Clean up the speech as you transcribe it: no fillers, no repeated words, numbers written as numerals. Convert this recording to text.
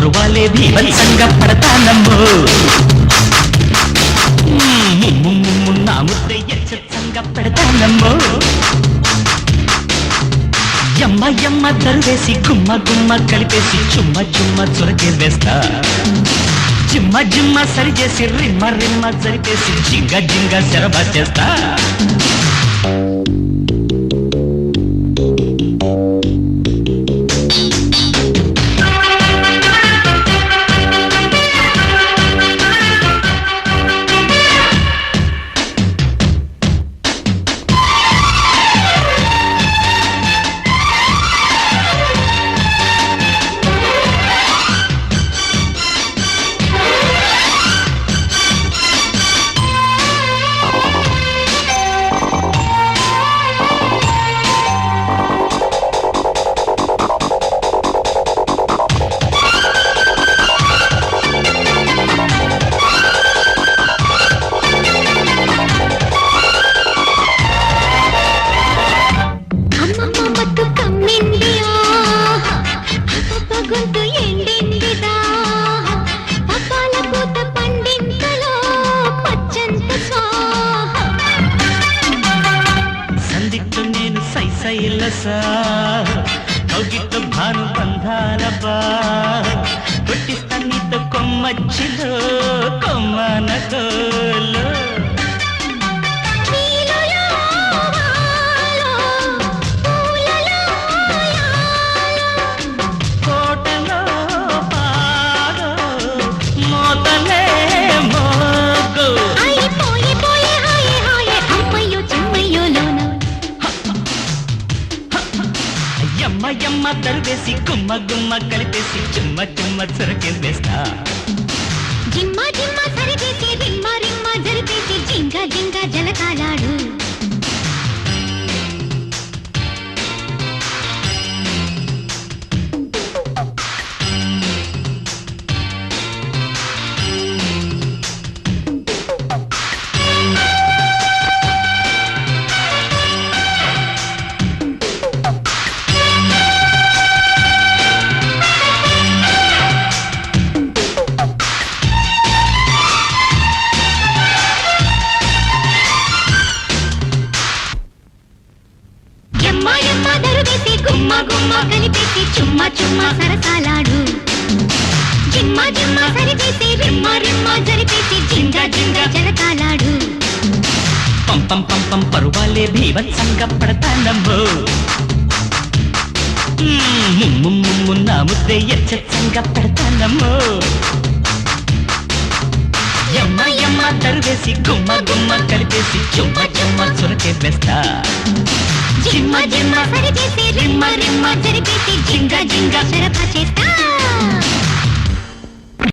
పరువాలే భీభత్సంగా పడతానమ్మో నా ముద్ద ఎచ్చంగా పెడతానమ్మో యమ్మ యమ్మ దరువేసి గుమ్మ గుమ్మ కలిపేసి చుమ్మ చుమ్మ చురకే వేస్తా జిమ్మ జిమ్మ సరి చేసి రిమ్మ రిమ్మ జరిపేసి జింగ జింగ శరభ చేస్తా కౌగిట్లో భాను బంధాల బా కొట్టిస్తా నీతో కొమ్మచ్చిలో కొమ్మనతోలో కోటలో పాడో మోతలే మోగో యమ్మ యమ్మ దరువేసి గుమ్మ గుమ్మ కలిపేసి చుమ్మ చుమ్మ చురకే వేస్తా జిమ్మ జిమ్మ సరిచేసి రిమ్మ రిమ్మ జరిపేసి జింగ జింగ జలకాలాడు గుమ్మ గుమ్మ కలిపేసి చుమ్మ చుమ్మ సరసాలాడు జిమ్మ జిమ్మ సరిచేసి రిమ్మ రిమ్మ జరిపేసి జింగ జింగ జలకాలాడు పం పం పం పం పరువాలే భీభత్సంగా పడతానమ్మో నా ముద్దే ఎచ్చంగా పెడతానమ్మో యమ్మ యమ్మ దరువేసి గుమ్మ గుమ్మ కలిపేసి చుమ్మ చుమ్మ చురకే వేస్తా జిమ్మ జిమ్మ సరిచేసి రిమ్మ రిమ్మ జరిపేసి జింగ జింగ శరభ చేస్తా